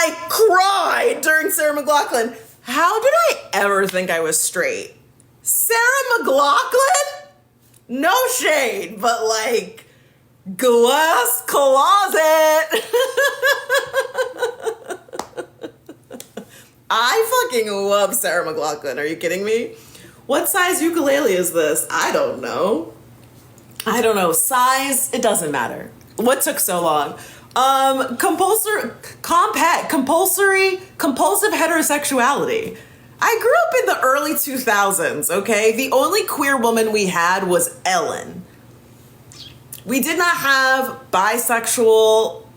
I cried during Sarah McLachlan. How did I ever think I was straight? Sarah McLachlan? No shade, but like, glass closet. I fucking love Sarah McLachlan. Are you kidding me? What size ukulele is this? I don't know. Size, it doesn't matter. What took so long? Compulsive heterosexuality. I grew up in the early 2000s, okay? The only queer woman we had was Ellen. We did not have bisexual,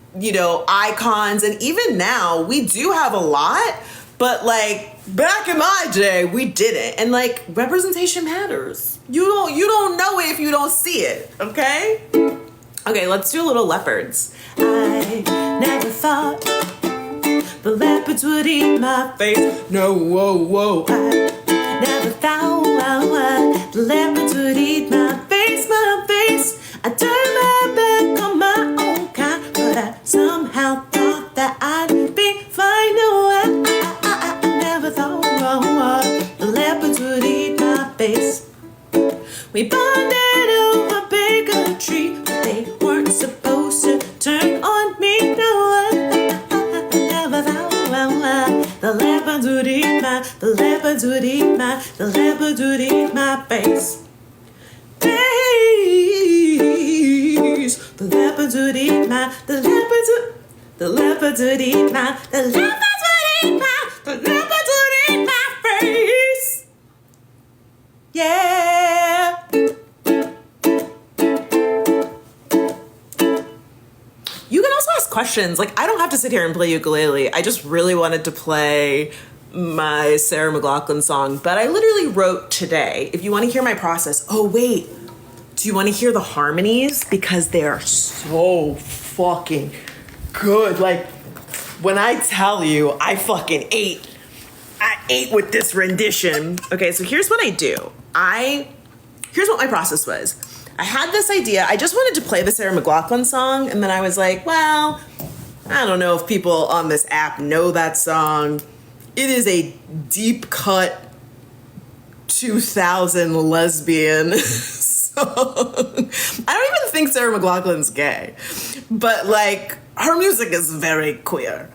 icons, and even now we do have a lot, but like back in my day, we didn't. And like representation matters. You don't know it if you don't see it, okay? Okay, let's do a little Leopards. I never thought the leopards would eat my face. No, whoa. I never thought the leopards would eat my face. I turned my back on my own kind, but I somehow thought that I'd be fine. No, I never thought the leopards would eat my face. We bonded over bigger tree, but they weren't supposed to turn on me. No, I never thought the leopards would eat my face. The leopards would eat my face. Yeah. You can also ask questions. Like, I don't have to sit here and play ukulele. I just really wanted to play my Sarah McLachlan song, but I literally wrote today. If you want to hear my process, oh wait, do you want to hear the harmonies? Because they are so fucking good. Like, when I tell you, I fucking ate. I ate with this rendition. Okay, so here's what I do. Here's what my process was. I had this idea. I just wanted to play the Sarah McLachlan song, and then I was like, well, I don't know if people on this app know that song. It is a deep cut 2000 lesbian song. I don't even think Sarah McLachlan's gay, but like her music is very queer.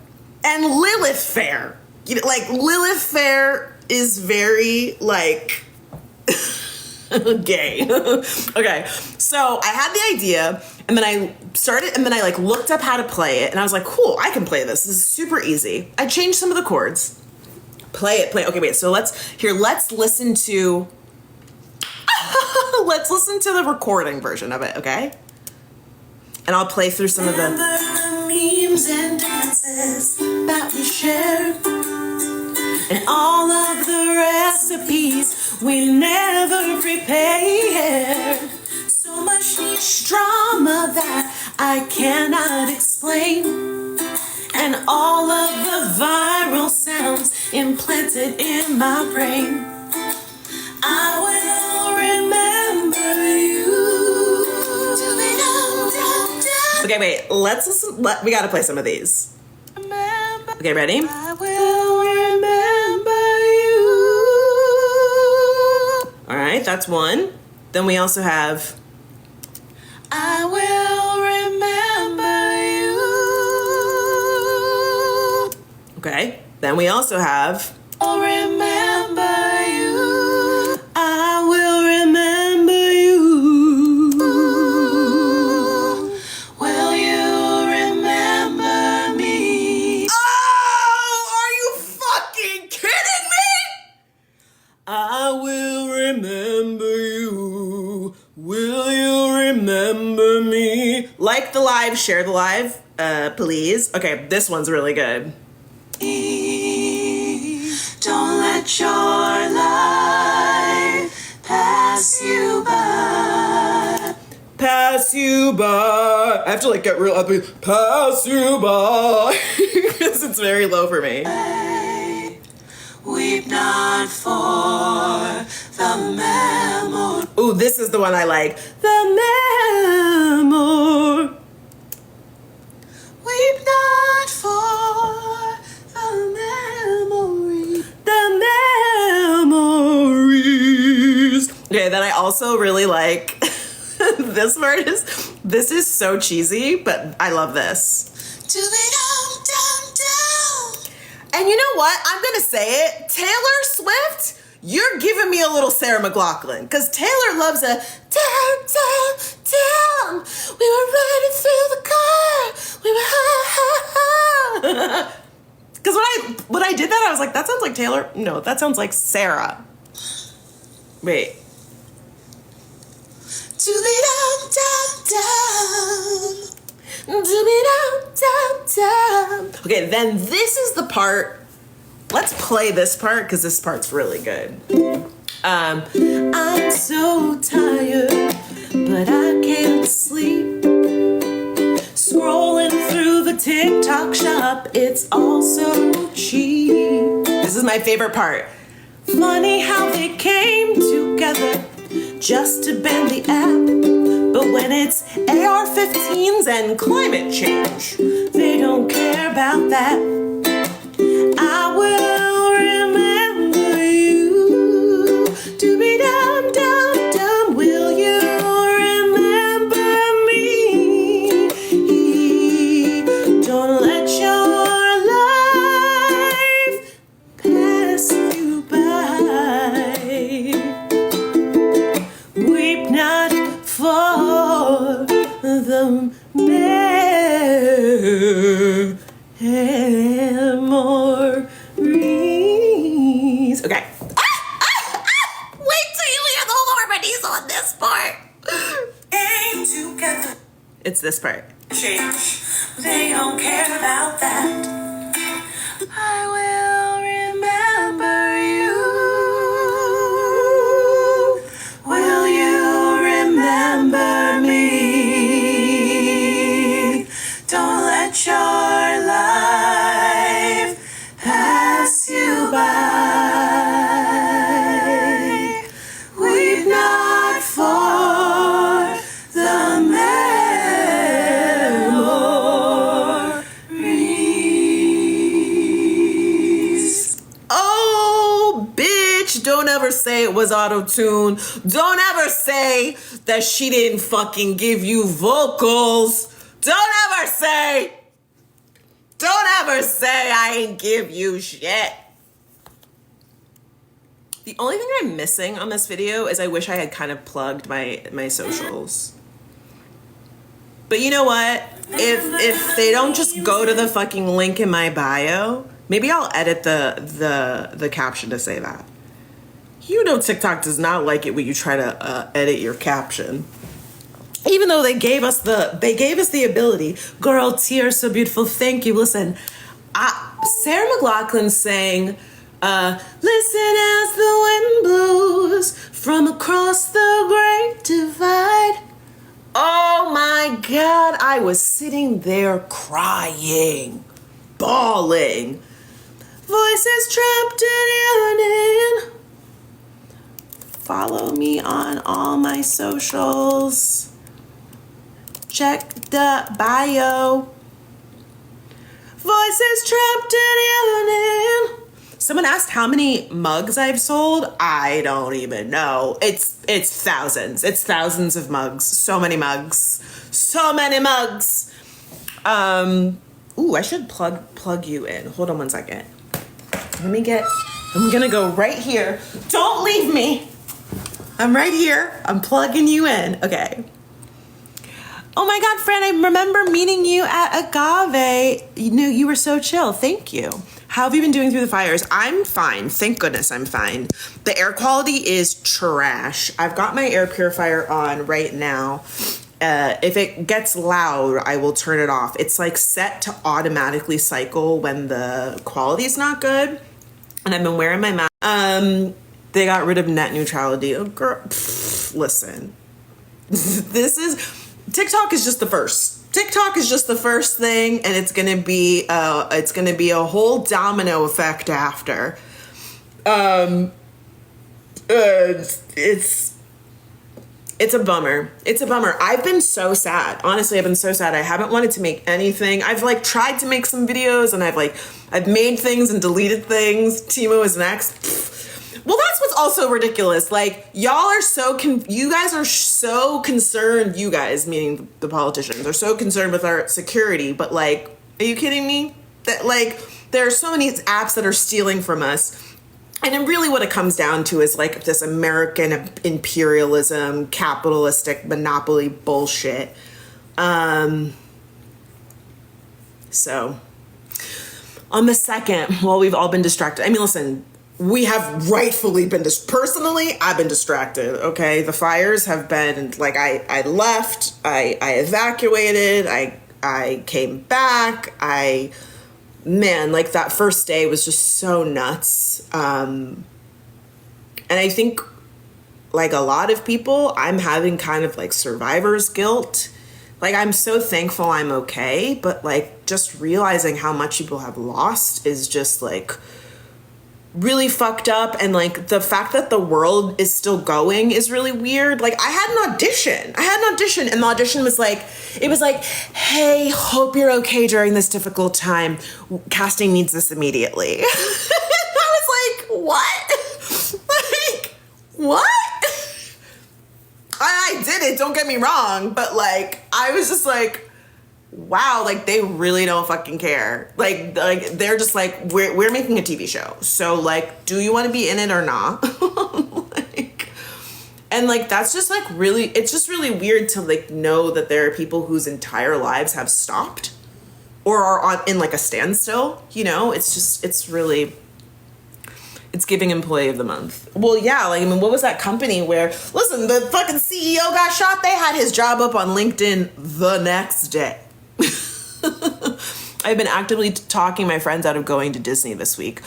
And Lilith Fair, Lilith Fair is very like gay. Okay, so I had the idea, and then I looked up how to play it, and I was like, cool, I can play this. This is super easy. I changed some of the chords. Play it. Okay, wait. So let's listen to the recording version of it, okay? And I'll play through some of the memes and dances that we shared, and all of the recipes we never prepared. So much niche drama that I cannot explain, and all of the viral sounds implanted in my brain. I will remember you. Okay, wait, let's listen. We gotta play some of these. Okay, ready? I will remember you. All right, that's one. Then we also have I will remember you. Okay, then we also have I'll remember you. I will remember you. Will you remember me? Oh, are you fucking kidding me? I will remember you. Will you remember me? Like the live, share the live, please. Okay, this one's really good. Don't let your life pass you by. Pass you by. I have to like get real upbeat. Pass you by. Because it's very low for me. Weep not for the memory. Ooh, this is the one I like. The memory. Weep not for also really like this is so cheesy, but I love this. And you know what? I'm gonna say it. Taylor Swift, you're giving me a little Sarah McLachlan, because Taylor loves a down, down, down. We were running through the car. We were ha. Because when I did that, I was like, that sounds like Taylor. No, that sounds like Sarah. Wait. Do me down, down, down. Do me down, down, down. Okay, then this is the part. Let's play this part because this part's really good. I'm so tired, but I can't sleep. Scrolling through the TikTok shop, it's all so cheap. This is my favorite part. Funny how they came together just to bend the app. But when it's AR-15s and climate change, they don't care about that. I will remember you. Dooby-dum, dum, dum. Will you remember me? Don't let your life pass you by. Weep not for the memories. Okay. Wait till you hear the harmonies on this part. Came together. It's this part. Change. They don't care about that. I will remember you. Will you remember me? Don't let your life pass you by. Weep not for the memories. Oh, bitch, don't ever say it was auto-tune. Don't ever say that she didn't fucking give you vocals. Don't ever say I ain't give you shit. The only thing I'm missing on this video is I wish I had kind of plugged my socials. But you know what? If they don't just go to the fucking link in my bio, maybe I'll edit the caption to say that. You know TikTok does not like it when you try to edit your caption. Even though they gave us the ability. Girl, tears so beautiful. Thank you. Listen, Sarah McLachlan sang, listen as the wind blows from across the great divide. Oh my God, I was sitting there crying, bawling. Voices trapped in yearning. Follow me on all my socials. Check the bio. Voices trapped in yearning. Someone asked how many mugs I've sold. I don't even know. It's thousands. It's thousands of mugs. So many mugs. So many mugs. Ooh, I should plug you in. Hold on one second. I'm gonna go right here. Don't leave me. I'm right here. I'm plugging you in. Okay. Oh my God, Fran, I remember meeting you at Agave. You were so chill. Thank you. How have you been doing through the fires? I'm fine. Thank goodness I'm fine. The air quality is trash. I've got my air purifier on right now. If it gets loud, I will turn it off. It's like set to automatically cycle when the quality is not good. And I've been wearing my mask. They got rid of net neutrality. Oh, girl, listen. TikTok is just the first. TikTok is just the first thing, and it's gonna be a whole domino effect after. It's a bummer. It's a bummer. I've been so sad. Honestly, I've been so sad. I haven't wanted to make anything. I've tried to make some videos, and I've made things and deleted things. Timo is next. Well, that's what's was also ridiculous. Like, y'all are you guys are so concerned, you guys, meaning the politicians, are so concerned with our security, but like, are you kidding me? That like, there are so many apps that are stealing from us. And then really what it comes down to is like this American imperialism, capitalistic monopoly bullshit. So on the second, while we've all been distracted, I mean, listen, we have rightfully been, personally, I've been distracted, okay? The fires have been, like, I left, I evacuated, I came back, man, like, that first day was just so nuts. And I think, like a lot of people, I'm having kind of, like, survivor's guilt. Like, I'm so thankful I'm okay, but, like, just realizing how much people have lost is just, like, really fucked up. And like the fact that the world is still going is really weird. Like, I had an audition and the audition was like, it was like, hey, hope you're okay during this difficult time. Casting needs this immediately. And I was like, what? Like, what? I did it, don't get me wrong, but like, I was just like, wow, like, they really don't fucking care. Like they're just like, we're making a TV show. So, like, do you want to be in it or not? Like, and, like, that's just, like, really, it's just really weird to, like, know that there are people whose entire lives have stopped or are in, like, a standstill, you know? It's just, it's really, it's giving employee of the month. Well, yeah, like, I mean, what was that company where, listen, the fucking CEO got shot, they had his job up on LinkedIn the next day. I've been actively talking my friends out of going to Disney this week.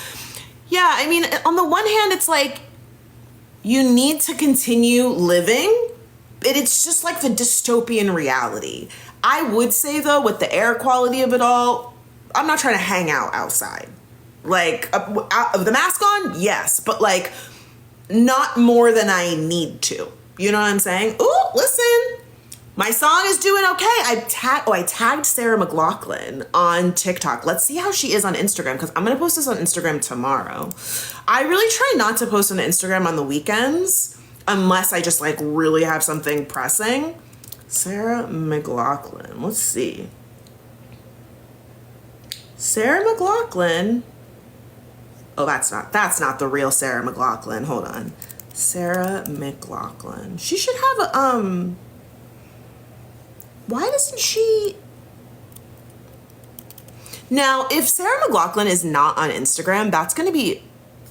Yeah, I mean, on the one hand, it's like, you need to continue living, but it's just like the dystopian reality. I would say, though, with the air quality of it all, I'm not trying to hang out outside. Like, the mask on, yes, but like, not more than I need to. You know what I'm saying? Ooh, listen. My song is doing okay. I tagged Sarah McLachlan on TikTok. Let's see how she is on Instagram, because I'm going to post this on Instagram tomorrow. I really try not to post on Instagram on the weekends unless I just, like, really have something pressing. Sarah McLachlan. Let's see. Sarah McLachlan. Oh, that's not the real Sarah McLachlan. Hold on. Sarah McLachlan. She should have a, why doesn't she? Now, if Sarah McLachlan is not on Instagram, that's going to be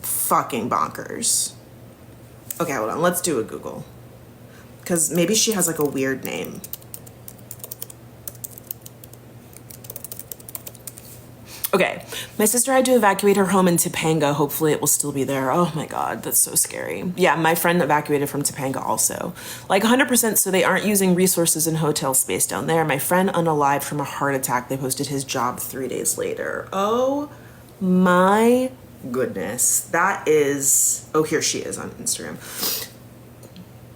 fucking bonkers. Okay, hold on. Let's do a Google. Because maybe she has, like, a weird name. Okay, my sister had to evacuate her home in Topanga. Hopefully it will still be there. Oh my God, that's so scary. Yeah, my friend evacuated from Topanga also. Like 100%, so they aren't using resources and hotel space down there. My friend unalived from a heart attack. They posted his job 3 days later. Oh my goodness. That is, oh, here she is on Instagram.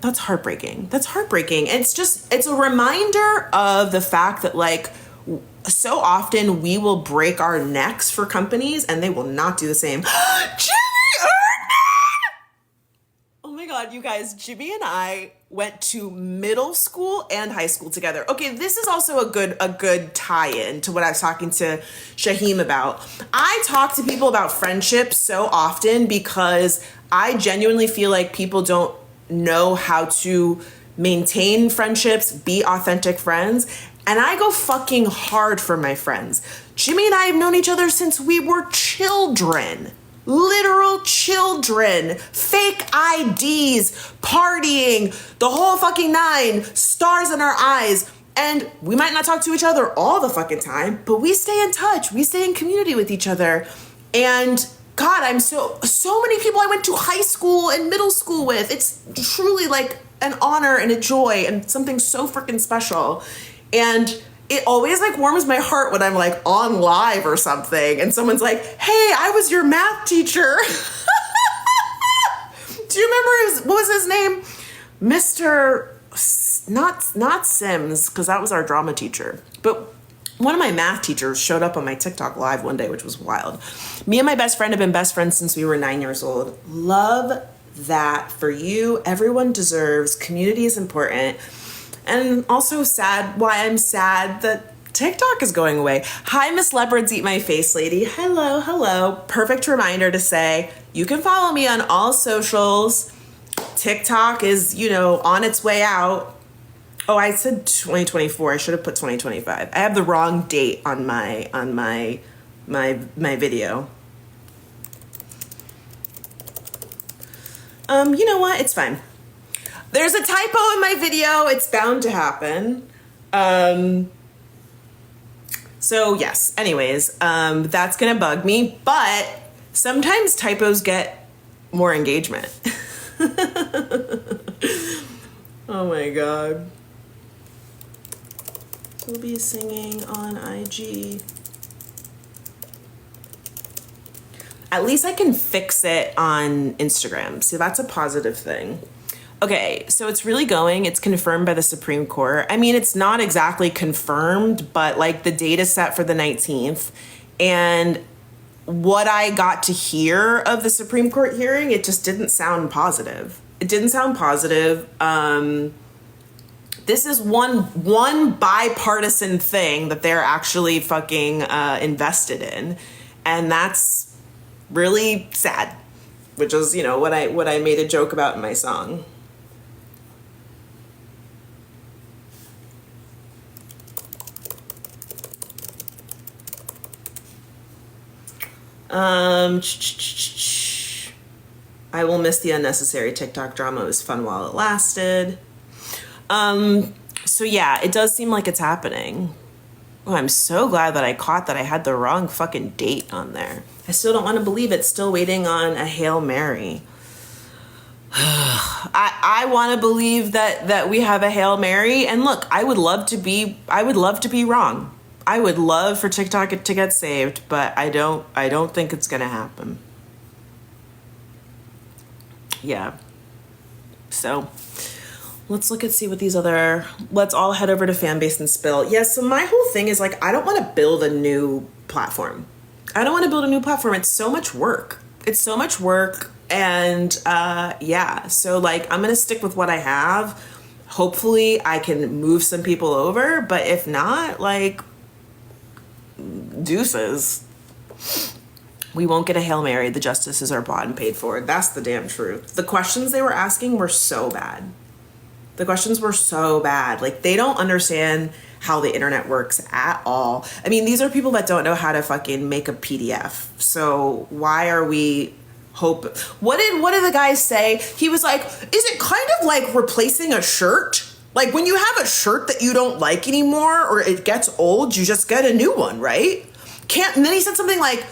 That's heartbreaking. That's heartbreaking. It's a reminder of the fact that, like, so often we will break our necks for companies and they will not do the same. Jimmy Erdman! Oh my God, you guys, Jimmy and I went to middle school and high school together. Okay, this is also a good tie-in to what I was talking to Shaheem about. I talk to people about friendship so often because I genuinely feel like people don't know how to maintain friendships, be authentic friends. And I go fucking hard for my friends. Jimmy and I have known each other since we were children. Literal children. Fake IDs, partying, the whole fucking nine, stars in our eyes. And we might not talk to each other all the fucking time, but we stay in touch. We stay in community with each other. And God, I'm so many people I went to high school and middle school with. It's truly like an honor and a joy and something so freaking special. And it always, like, warms my heart when I'm, like, on live or something and someone's like, hey, I was your math teacher. Do you remember what was his name? Mr. Not Sims, because that was our drama teacher. But one of my math teachers showed up on my TikTok live one day, which was wild. Me and my best friend have been best friends since we were 9 years old. Love that for you, everyone deserves, community is important. And also why I'm sad that TikTok is going away. Hi, Miss Leopards Eat My Face Lady. Hello. Perfect reminder to say, you can follow me on all socials. TikTok is, on its way out. Oh, I said 2024. I should have put 2025. I have the wrong date on my video. You know what? It's fine. There's a typo in my video. It's bound to happen. So yes, anyways, that's gonna bug me, but sometimes typos get more engagement. Oh my God. We'll be singing on IG. At least I can fix it on Instagram. So that's a positive thing. Okay, so it's really going. It's confirmed by the Supreme Court. I mean, it's not exactly confirmed, but like the data set for the 19th. And what I got to hear of the Supreme Court hearing, it just didn't sound positive. It didn't sound positive. This is one bipartisan thing that they're actually fucking invested in. And that's really sad, which is, what I made a joke about in my song. I will miss the unnecessary TikTok drama. It was fun while it lasted. So yeah, it does seem like it's happening. Oh, I'm so glad that I caught that I had the wrong fucking date on there. I still don't want to believe it's still waiting on a Hail Mary. I want to believe that we have a Hail Mary. And look, I would love to be wrong. I would love for TikTok to get saved, but I don't think it's gonna happen. Yeah. So let's see what let's all head over to Fanbase and Spill. Yeah, so my whole thing is like, I don't want to build a new platform. It's so much work. And yeah, so like, I'm going to stick with what I have. Hopefully I can move some people over, but if not, like, deuces. We won't get a Hail Mary. The justices are bought and paid for. That's the damn truth. The questions they were asking were so bad. Like, they don't understand how the internet works at all. I mean, these are people that don't know how to fucking make a PDF. So why are we what did the guy say? He was like, is it kind of like replacing a shirt? Like when you have a shirt that you don't like anymore or it gets old, you just get a new one, right? And then he said something like,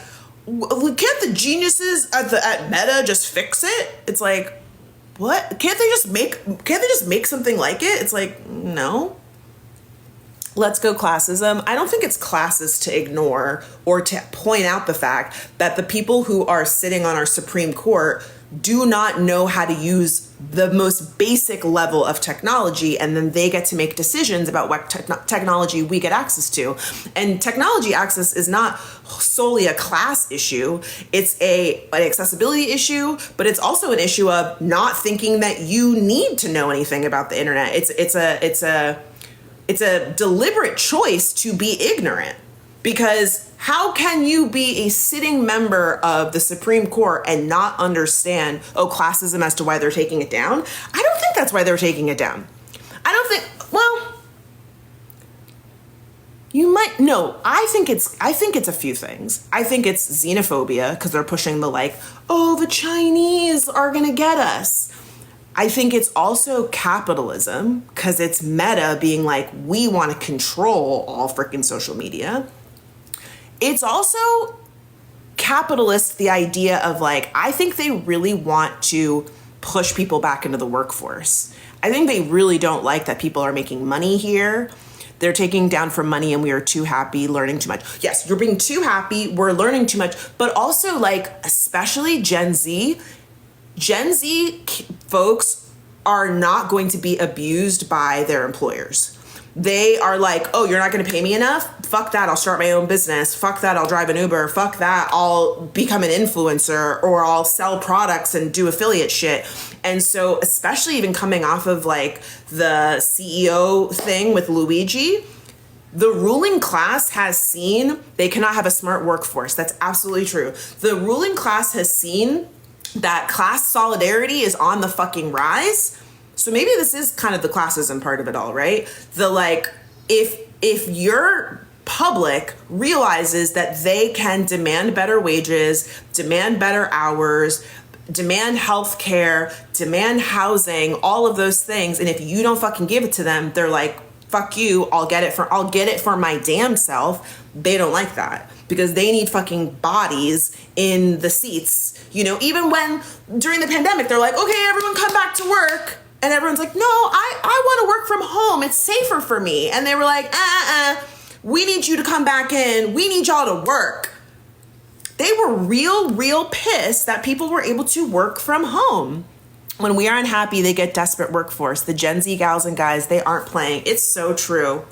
can't the geniuses at Meta just fix it? It's like, what? Can't they just make something like it? It's like, no. Let's go classism. I don't think it's classist to ignore or to point out the fact that the people who are sitting on our Supreme Court do not know how to use the most basic level of technology, and then they get to make decisions about what technology we get access to. And technology access is not solely a class issue. It's an accessibility issue, but it's also an issue of not thinking that you need to know anything about the internet. It's a deliberate choice to be ignorant, because how can you be a sitting member of the Supreme Court and not understand, classism as to why they're taking it down? I don't think that's why they're taking it down. You might, no, I think it's a few things. I think it's xenophobia, because they're pushing the Chinese are gonna get us. I think it's also capitalism, because it's Meta being like, we want to control all freaking social media. It's also capitalist, the idea of I think they really want to push people back into the workforce. I think they really don't like that people are making money here. They're taking down for money and we are too happy, learning too much. Yes, you're being too happy, we're learning too much, but also especially Gen Z folks are not going to be abused by their employers. They are like, oh, you're not going to pay me enough? fuck that, I'll start my own business. Fuck that, I'll drive an Uber. Fuck that, I'll become an influencer, or I'll sell products and do affiliate shit. And so, especially even coming off of like the CEO thing with Luigi, the ruling class has seen they cannot have a smart workforce. That's absolutely true. The ruling class has seen that class solidarity is on the fucking rise. So maybe this is kind of the classism part of it all, right? The like, if your public realizes that they can demand better wages, demand better hours, demand health care, demand housing, all of those things, and if you don't fucking give it to them, they're like, fuck you, I'll get it for my damn self. They don't like that because they need fucking bodies in the seats. You know, even when during the pandemic, they're like, okay, everyone come back to work. And everyone's like, no, I want to work from home. It's safer for me. And they were like, we need you to come back in. We need y'all to work. They were real pissed that people were able to work from home. When we are unhappy, they get desperate workforce. The Gen Z gals and guys, they aren't playing. It's so true.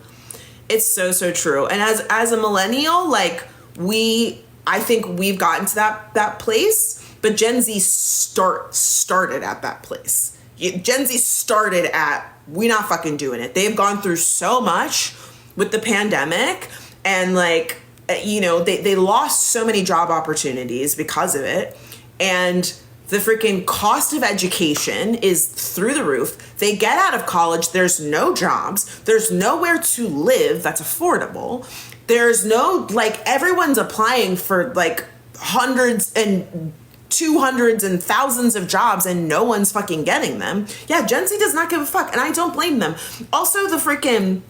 It's so true. And as a millennial, like I think we've gotten to that place, but Gen Z started at that place. Gen Z started at, we not fucking doing it. They've gone through so much with the pandemic, and like, you know, they lost so many job opportunities because of it. And the freaking cost of education is through the roof. They get out of college, there's no jobs, there's nowhere to live that's affordable. There's no, like, everyone's applying for like hundreds and 200s and thousands of jobs and no one's fucking getting them. Yeah, Gen Z does not give a fuck, and I don't blame them. Also, the freaking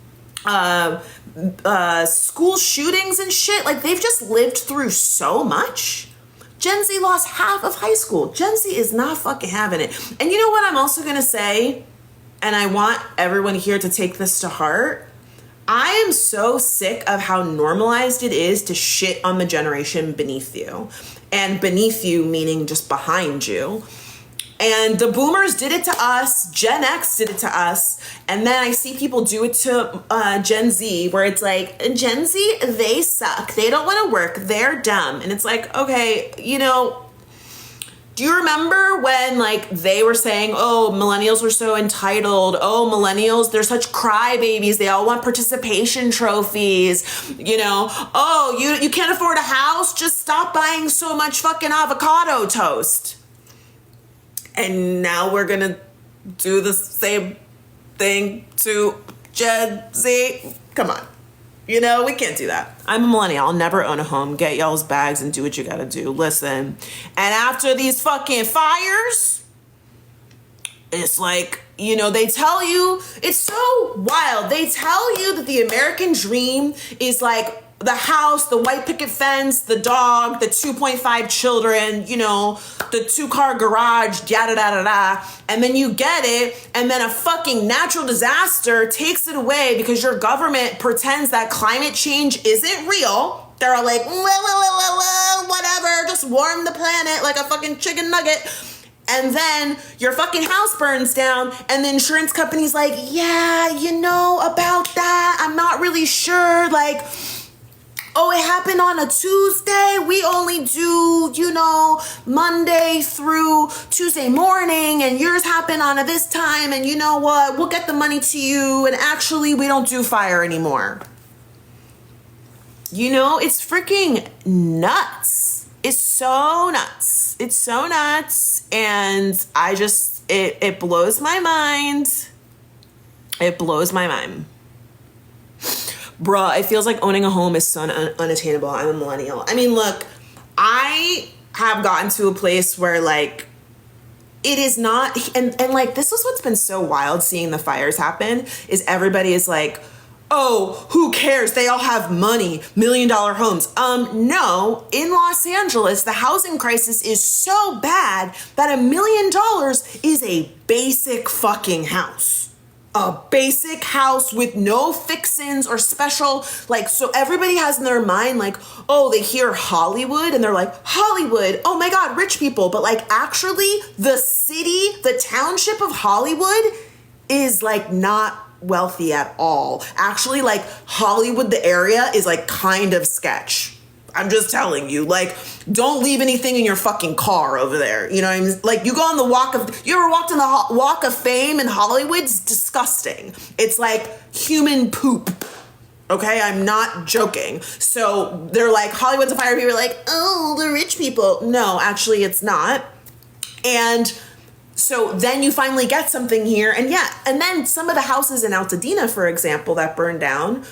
school shootings and shit, like, they've just lived through so much. Gen Z lost half of high school. Gen Z is not fucking having it. And you know what I'm also gonna say, and I want everyone here to take this to heart, I am so sick of how normalized it is to shit on the generation beneath you. And beneath you meaning just behind you. And the boomers did it to us. Gen X did it to us. And then I see people do it to Gen Z, where it's like, Gen Z, they suck. They don't want to work. They're dumb. And it's like, okay, you know, do you remember when like they were saying, oh, millennials were so entitled. Oh, millennials, they're such crybabies. They all want participation trophies. You know, oh, you can't afford a house? Just stop buying so much fucking avocado toast. And now we're gonna do the same thing to Gen Z. Come on. You know, we can't do that. I'm a millennial. I'll never own a home. Get y'all's bags and do what you gotta do. Listen. And after these fucking fires, it's like, you know, they tell you, it's so wild. They tell you that the American dream is like the house, the white picket fence, the dog, the 2.5 children, you know, the 2-car garage, yada, da, da, da. And then you get it, and then a fucking natural disaster takes it away because your government pretends that climate change isn't real. They're all like, whatever, just warm the planet like a fucking chicken nugget. And then your fucking house burns down, and the insurance company's like, yeah, you know, about that, I'm not really sure, like, oh, it happened on a Tuesday. We only do, you know, Monday through Tuesday morning, and yours happened on a this time, and you know what? We'll get the money to you, and actually, we don't do fire anymore. You know, it's freaking nuts. It's so nuts. It's so nuts, and I just, it blows my mind. It blows my mind. Bruh, it feels like owning a home is so unattainable. I'm a millennial. I mean, look, I have gotten to a place where, like, it is not, and like, this is what's been so wild seeing the fires happen, is everybody is like, oh, who cares? They all have money, $1 million homes. No, in Los Angeles, the housing crisis is so bad that $1 million is a basic fucking house. A basic house with no fixins or special, like, so everybody has in their mind, like, oh, they hear Hollywood and they're like, Hollywood, oh my God, rich people. But like, actually, the city, the township of Hollywood is like not wealthy at all. Actually, like Hollywood, the area is like kind of sketch. I'm just telling you, like, don't leave anything in your fucking car over there. You know what I mean? Like, you go on the you ever walked on the Walk of Fame in Hollywood? It's disgusting. It's like human poop. Okay, I'm not joking. So they're like, Hollywood's a fire. People are like, oh, the rich people. No, actually, it's not. And so then you finally get something here. And yeah, and then some of the houses in Altadena, for example, that burned down,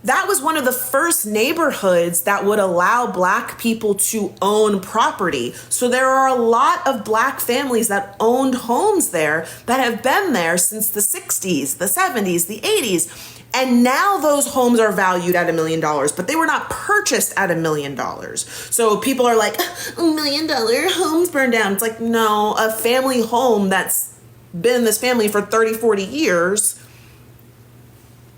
that was one of the first neighborhoods that would allow Black people to own property. So there are a lot of Black families that owned homes there that have been there since the 60s, the 70s, the 80s. And now those homes are valued at $1 million, but they were not purchased at $1 million. So people are like, $1 million homes burned down. It's like, no, a family home that's been in this family for 30, 40 years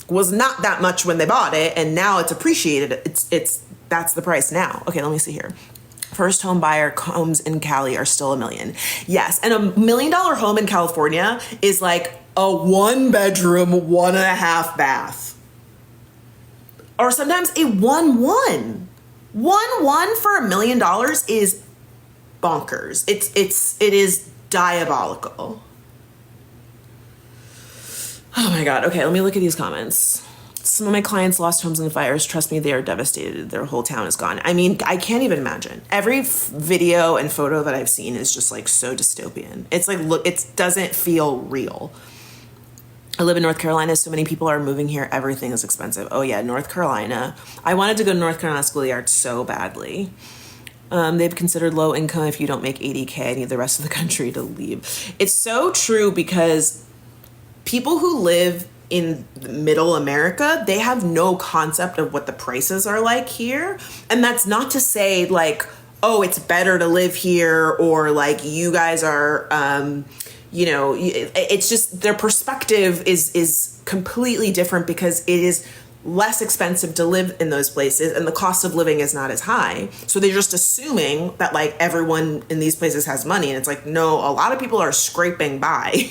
was not that much when they bought it, and now it's appreciated. That's the price now. Okay, let me see here. First home buyer homes in Cali are still $1 million. Yes, and $1 million home in California is like a 1-bedroom, 1.5 bath. Or sometimes a 1-1. 1-1 for $1 million is bonkers. It is diabolical. Oh my God. Okay, let me look at these comments. Some of my clients lost homes in the fires. Trust me, they are devastated. Their whole town is gone. I mean, I can't even imagine. Every video and photo that I've seen is just like so dystopian. It's like, look, it doesn't feel real. I live in North Carolina. So many people are moving here. Everything is expensive. Oh yeah, North Carolina. I wanted to go to North Carolina Schoolyard so badly. They've considered low income if you don't make $80K. I need the rest of the country to leave. It's so true because people who live in middle America, they have no concept of what the prices are like here. And that's not to say like, oh, it's better to live here, or like you guys are, it's just their perspective is completely different because it is less expensive to live in those places and the cost of living is not as high. So they're just assuming that like everyone in these places has money. And it's like, no, a lot of people are scraping by.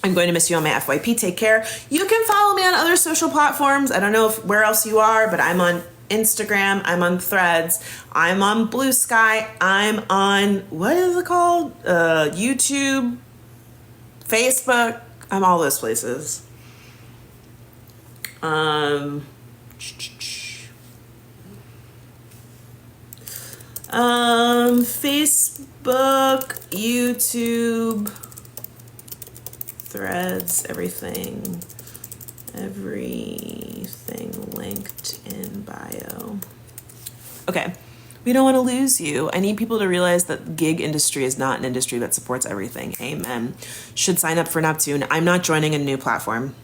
I'm going to miss you on my FYP. Take care. You can follow me on other social platforms. I don't know where else you are, but I'm on Instagram. I'm on Threads. I'm on Blue Sky. I'm on, what is it called? YouTube, Facebook. I'm all those places. Facebook, YouTube, Threads, everything linked in bio. Okay, we don't want to lose you. I need people to realize that the gig industry is not an industry that supports everything. Amen. Should sign up for Neptune. I'm not joining a new platform.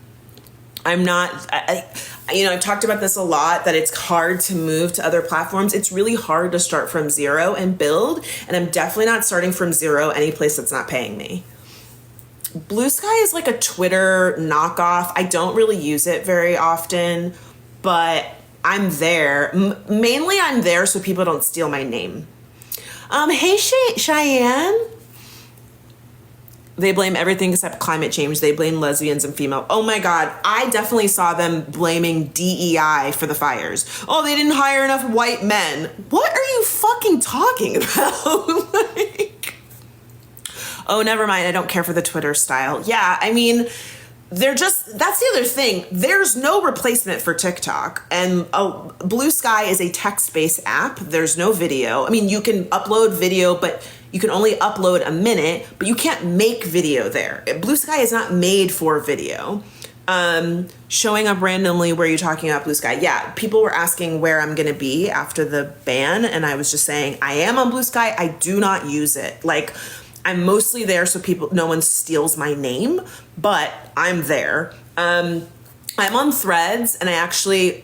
I'm not, I've talked about this a lot, that it's hard to move to other platforms. It's really hard to start from zero and build. And I'm definitely not starting from zero any place that's not paying me. Blue Sky is like a Twitter knockoff. I don't really use it very often, but I'm there. Mainly I'm there so people don't steal my name. Hey, Cheyenne. They blame everything except climate change. They blame lesbians and female. Oh my God. I definitely saw them blaming DEI for the fires. Oh, they didn't hire enough white men. What are you fucking talking about? Like, oh, never mind. I don't care for the Twitter style. Yeah, I mean, that's the other thing. There's no replacement for TikTok. And Blue Sky is a text-based app. There's no video. I mean, you can upload video, but you can only upload a minute, but you can't make video there. Blue Sky is not made for video. Showing up randomly where you're talking about Blue Sky. Yeah, people were asking where I'm going to be after the ban. And I was just saying, I am on Blue Sky. I do not use it. Like, I'm mostly there so no one steals my name, but I'm there. I'm on Threads, and I actually